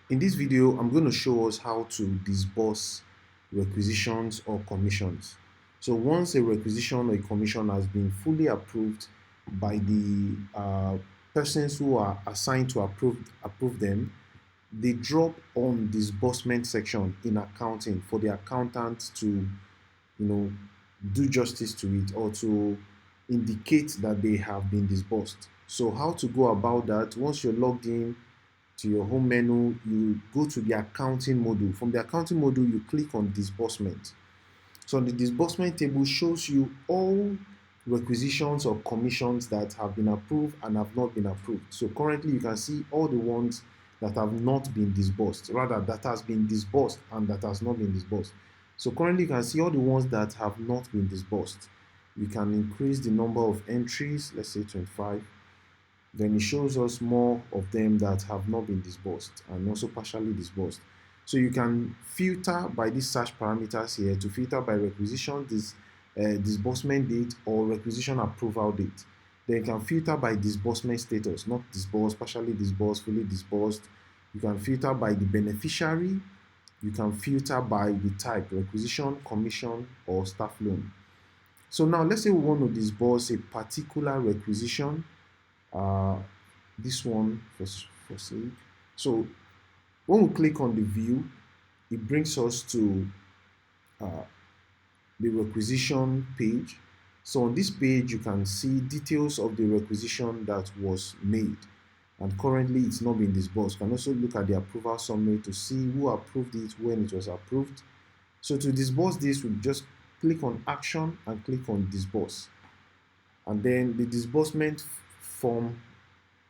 In this video, I'm going to show us how to disburse requisitions or commissions. So once a requisition or a commission has been fully approved by the persons who are assigned to approve them, they drop on disbursement section in accounting for the accountant to, do justice to it or to indicate that they have been disbursed. So how to go about that? Once you're logged in to your home menu, you go to the accounting module. From the accounting module, you click on disbursement. So the disbursement table shows you all requisitions or commissions that have been approved and have not been approved. So currently you can see all the ones that have not been disbursed, rather that has been disbursed and that has not been disbursed. So currently you can see all the ones that have not been disbursed. You can increase the number of entries, let's say 25. Then it shows us more of them that have not been disbursed and also partially disbursed. So you can filter by these search parameters here to filter by requisition, disbursement date or requisition approval date. Then you can filter by disbursement status, not disbursed, partially disbursed, fully disbursed. You can filter by the beneficiary. You can filter by the type, requisition, commission, or staff loan. So now let's say we want to disburse a particular requisition. This one for sake. So when we click on the view, it brings us to the requisition page. So on this page, you can see details of the requisition that was made. And currently, it's not been disbursed. You can also look at the approval summary to see who approved it, when it was approved. So to disburse this, we just click on action and click on disburse. And then the disbursement form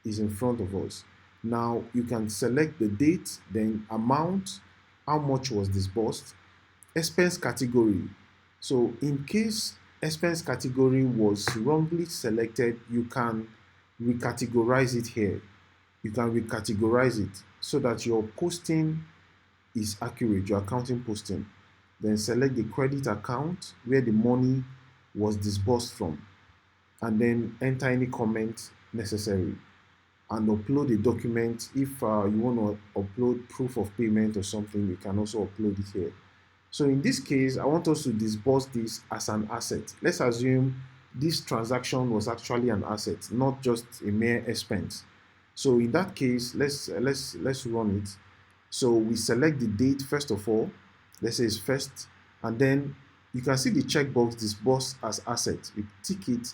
is in front of us. Now you can select the date, then amount, how much was disbursed, expense category. So in case expense category was wrongly selected, you can recategorize it here. You can recategorize it so that your posting is accurate, your accounting posting. Then select the credit account where the money was disbursed from, and then enter any comment necessary and upload a document. If you want to upload proof of payment or something, you can also upload it here. So in this case, I want us to disburse this as an asset. Let's assume this transaction was actually an asset, not just a mere expense. So in that case, let's run it. So we select the date first of all. Let's say it's first, and then you can see the checkbox disburse as asset. You tick it,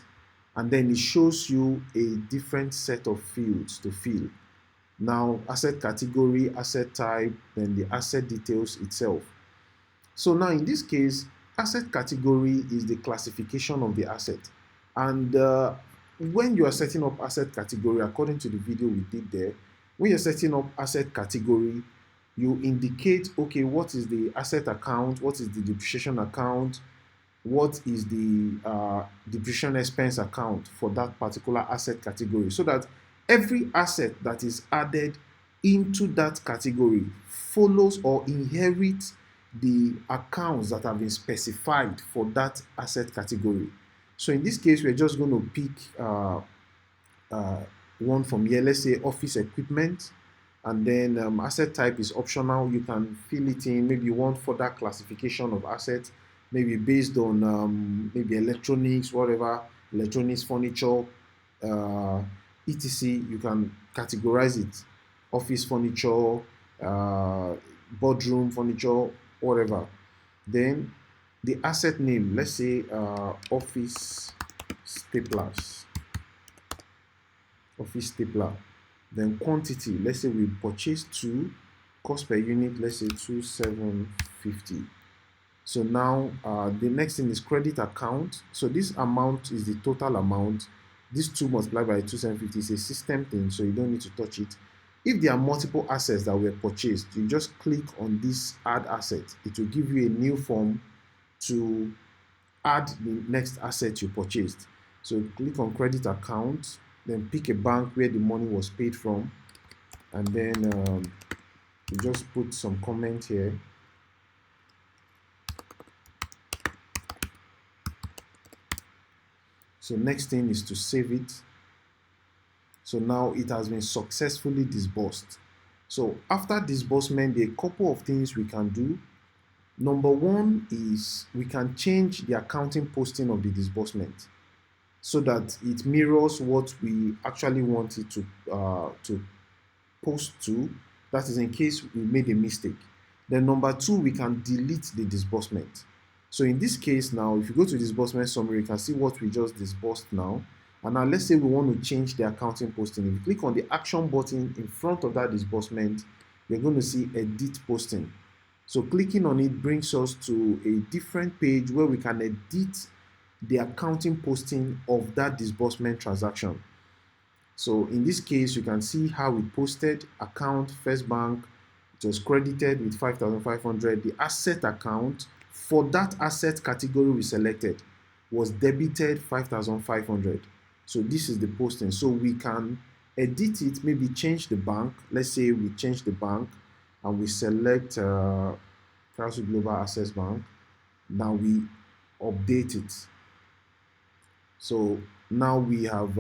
and then it shows you a different set of fields to fill. Now, asset category, asset type, then the asset details itself. So now in this case, asset category is the classification of the asset. And when you are setting up asset category, according to the video we did there, when you're setting up asset category, you indicate, okay, what is the asset account, what is the depreciation account, what is the depreciation expense account for that particular asset category, so that every asset that is added into that category follows or inherits the accounts that have been specified for that asset category. So in this case, we're just going to pick one from here. Let's say office equipment, and then asset type is optional. You can fill it in. Maybe you want further classification of assets, maybe based on maybe electronics, whatever, electronics, furniture, etc. You can categorize it: office furniture, boardroom furniture, whatever. Then the asset name, let's say office staplers, office stapler. Then quantity, let's say we purchased 2, cost per unit, let's say 2,750. So now the next thing is credit account. So this amount is the total amount. This 2 multiplied by 2,750 is a system thing, so you don't need to touch it. If there are multiple assets that were purchased, you just click on this add asset. It will give you a new form to add the next asset you purchased. So click on credit account, then pick a bank where the money was paid from, and then you just put some comment here. So next thing is to save it. So now it has been successfully disbursed. So after disbursement, there are a couple of things we can do. Number one is we can change the accounting posting of the disbursement so that it mirrors what we actually want it to post to. That is in case we made a mistake. Then number two, we can delete the disbursement. So in this case now, if you go to disbursement summary, you can see what we just disbursed now. And now let's say we want to change the accounting posting. If you click on the action button in front of that disbursement, you're going to see edit posting. So clicking on it brings us to a different page where we can edit the accounting posting of that disbursement transaction. So in this case, you can see how we posted account First Bank. It was credited with 5,500. The asset account for that asset category we selected was debited 5,500. So this is the posting. So we can edit it, maybe change the bank. Let's say we change the bank and we select Carrotsuite Global Access Bank. Now we update it. So now we have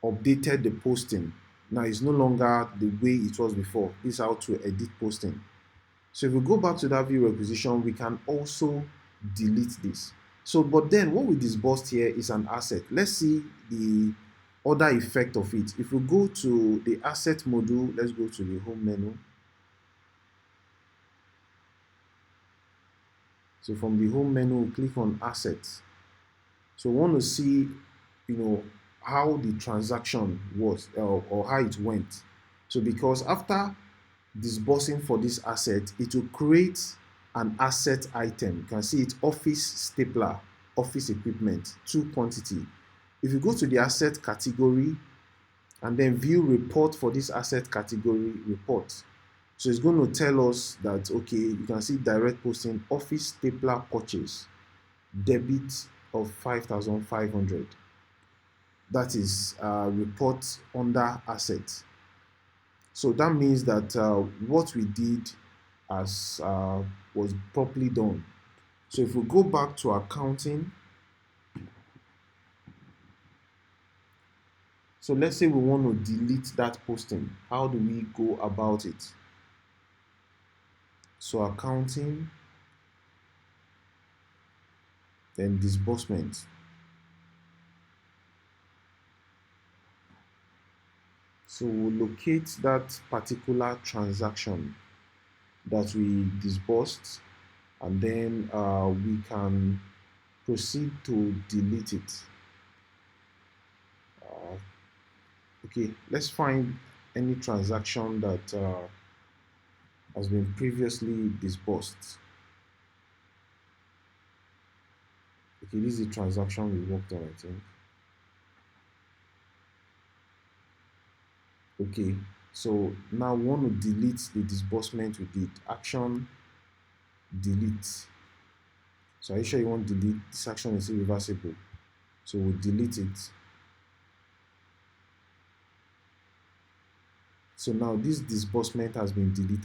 updated the posting. Now it's no longer the way it was before. This is how to edit posting. So if we go back to that view requisition, we can also delete this. So, but then what we disbursed here is an asset. Let's see the other effect of it. If we go to the asset module, let's go to the home menu. So from the home menu, we click on assets. So we want to see, how the transaction was or how it went. So because after disbursing for this asset, it will create an asset item. You can see it, office stapler, office equipment, 2 quantity. If you go to the asset category and then view report for this asset category report, so it's going to tell us that, okay, you can see direct posting, office stapler purchase, debit of 5,500. That is report under asset. So that means that what we did as was properly done. So if we go back to accounting, so let's say we want to delete that posting. How do we go about it? So accounting, then disbursement. So we'll locate that particular transaction that we disbursed, and then we can proceed to delete it. Okay, let's find any transaction that has been previously disbursed. Okay, this is the transaction we worked on, I think. Okay, so now we want to delete the disbursement we did. Action, delete. So are you sure you want to delete? This action is irreversible. So we'll delete it. So now this disbursement has been deleted.